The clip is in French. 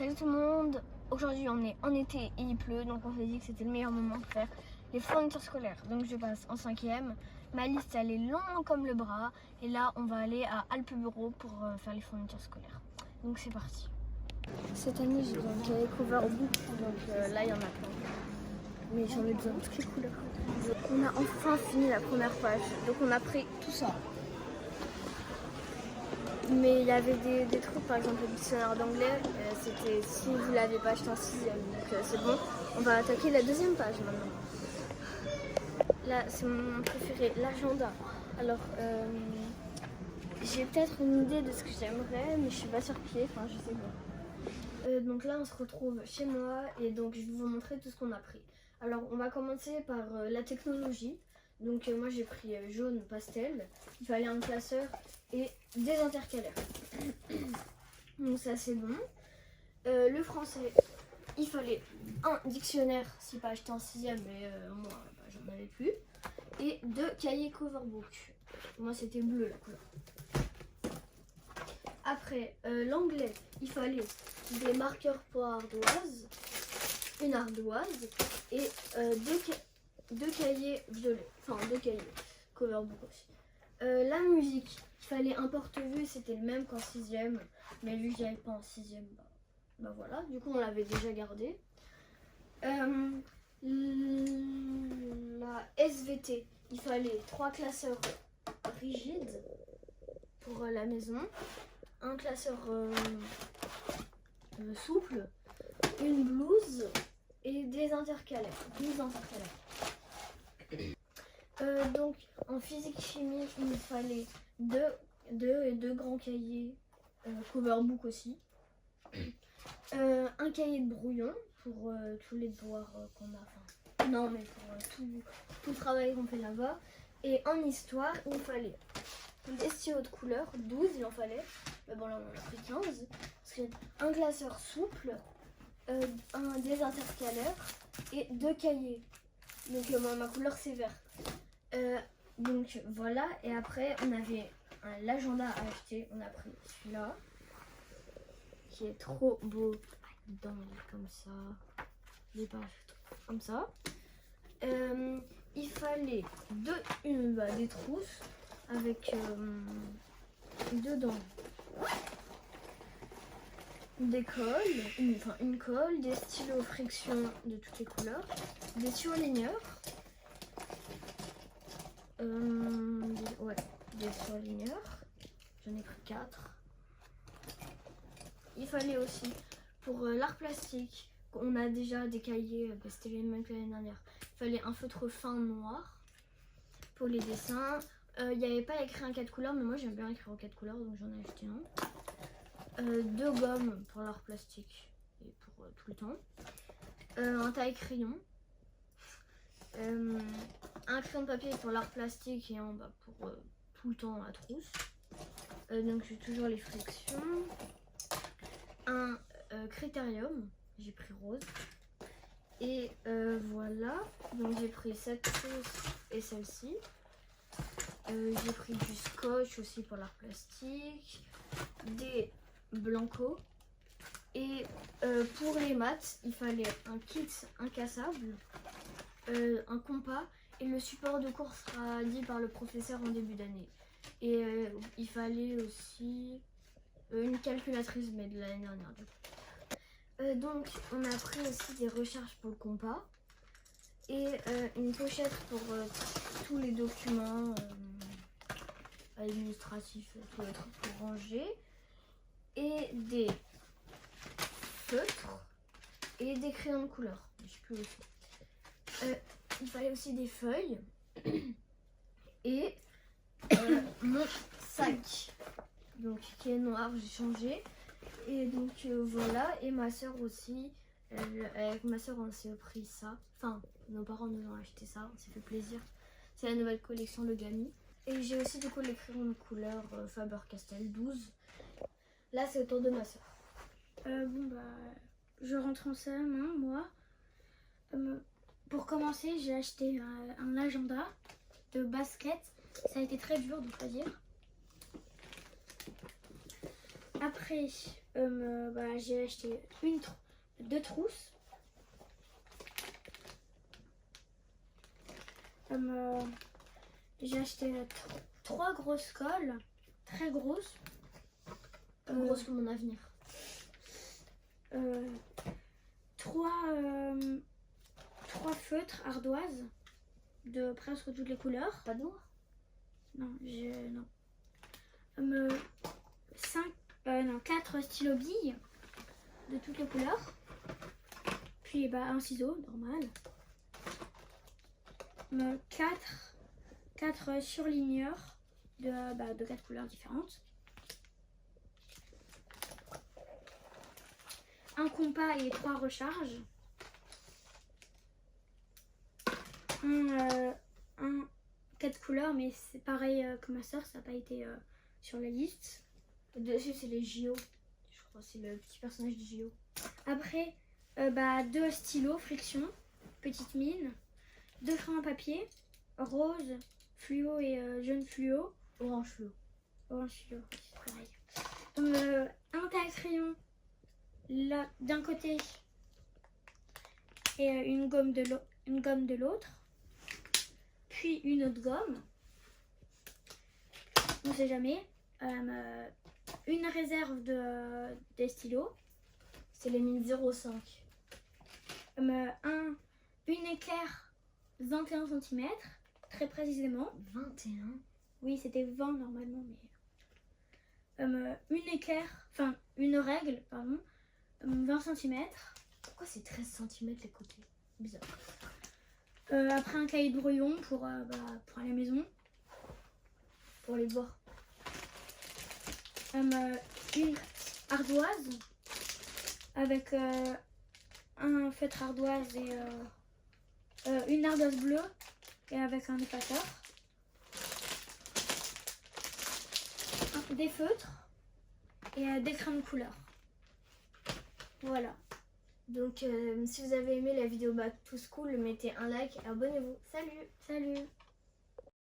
Salut tout le monde. Aujourd'hui on est en été et il pleut, donc on s'est dit que c'était le meilleur moment pour faire les fournitures scolaires. Donc je passe en 5e, ma liste elle est longue comme le bras et là on va aller à Alpe Bureau pour faire les fournitures scolaires. Donc c'est parti. Cette année j'ai donc découvert beaucoup, donc là il y en a plein. Mais j'en ai besoin de toutes les couleurs. On a enfin fini la première page, donc on a pris tout ça. Mais il y avait des trucs, par exemple le dictionnaire d'anglais, c'était si vous l'avez pas acheté en 6e, donc c'est bon. On va attaquer la deuxième page maintenant. Là c'est mon préféré, l'agenda. Alors j'ai peut-être une idée de ce que j'aimerais, mais je suis pas sur pied, enfin je sais pas. Donc là on se retrouve chez moi et donc je vais vous montrer tout ce qu'on a pris. Alors on va commencer par la technologie. Donc moi j'ai pris jaune pastel, il fallait un classeur et des intercalaires. Donc ça c'est bon. Le français, il fallait un dictionnaire, si pas acheté en 6e, mais moi bah, j'en avais plus. Et 2 cahiers coverbook. Moi c'était bleu la couleur. Après l'anglais, il fallait des marqueurs pour ardoise, une ardoise et deux cahiers violets, enfin 2 cahiers coverbook aussi. La musique, il fallait un porte-vue, c'était le même qu'en 6e, mais vu que j'avais pas en 6e, bah voilà, du coup on l'avait déjà gardé. La SVT, il fallait 3 classeurs rigides pour la maison, un classeur souple, une blouse et des intercalaires, 12 intercalaires. Donc en physique chimie, il me fallait deux grands cahiers, coverbook aussi, un cahier de brouillon pour tous les devoirs qu'on a, enfin non mais pour tout le travail qu'on fait là-bas, et en histoire il me fallait des stylos de couleur, 12 il en fallait, mais bon là on en a pris 15, parce que un classeur souple, des intercalaires et 2 cahiers, donc ma couleur c'est vert. Donc voilà, et après on avait l'agenda à acheter, on a pris celui-là qui est trop beau, dedans il est comme ça, les pages comme ça. Il fallait des trousses avec dedans des colles, une colle, des stylos friction de toutes les couleurs, des surligneurs. Des surligneurs, j'en ai pris 4. Il fallait aussi pour l'art plastique, on a déjà des cahiers, c'était les mêmes que l'année dernière. Il fallait un feutre fin noir pour les dessins. Il n'y avait pas écrit un 4 couleurs, mais moi j'aime bien écrire en 4 couleurs, donc j'en ai acheté un. 2 gommes pour l'art plastique et pour tout le temps. Un taille crayon. Un crayon de papier pour l'art plastique et un pour tout le temps la trousse. Donc j'ai toujours les frictions. Un critérium, j'ai pris rose. Et voilà, donc j'ai pris cette trousse et celle-ci. J'ai pris du scotch aussi pour l'art plastique, des blancos. Et pour les maths, il fallait un kit incassable, un compas, et le support de cours sera dit par le professeur en début d'année. Et il fallait aussi une calculatrice, mais de l'année dernière du coup. Donc on a pris aussi des recharges pour le compas et une pochette pour tous les documents administratifs, tous les trucs pour ranger, et des feutres et des crayons de couleur. Je peux aussi. Il fallait aussi des feuilles et mon sac, donc qui est noir, j'ai changé. Et donc voilà, et ma soeur aussi, avec ma soeur on s'est pris ça, enfin nos parents nous ont acheté ça, on s'est fait plaisir. C'est la nouvelle collection Le Gami. Et j'ai aussi du coup les crayons de couleur Faber-Castell 12. Là c'est au tour de ma soeur. Je rentre en CM1 moi. Pour commencer, j'ai acheté un agenda de basket. Ça a été très dur de choisir. Après, J'ai acheté deux trousses. J'ai acheté trois grosses colles, très grosses. Grosse comme mon avenir. Trois feutres ardoises de presque toutes les couleurs. Pas de noir? Non, non. 4 stylos billes de toutes les couleurs. Puis un ciseau normal. 4 surligneurs de 4 couleurs différentes. Un compas et 3 recharges. Un 4 couleurs, mais c'est pareil que ma soeur, ça n'a pas été sur la liste. Dessus, c'est les JO. Je crois c'est le petit personnage du JO. Après, 2 stylos friction, petite mine, 2 crayons à papier, rose fluo et jaune fluo. Orange fluo. Orange fluo, c'est pareil. Un taille-crayon là d'un côté et une gomme de l'autre. Puis une autre gomme. On ne sait jamais. Une réserve des stylos. C'est les mines 0,5. Une équerre 21 cm, très précisément. 21? Oui, c'était 20 normalement, mais... une règle, pardon, 20 cm. Pourquoi c'est 13 cm les côtés? Bizarre. Après un cahier de brouillon pour à la maison. Pour les devoirs. Une ardoise avec un feutre ardoise et une ardoise bleue et avec un épaisseur. Des feutres et des crayons de couleur. Voilà. Donc si vous avez aimé la vidéo Back to School, mettez un like, abonnez-vous. Salut! Salut!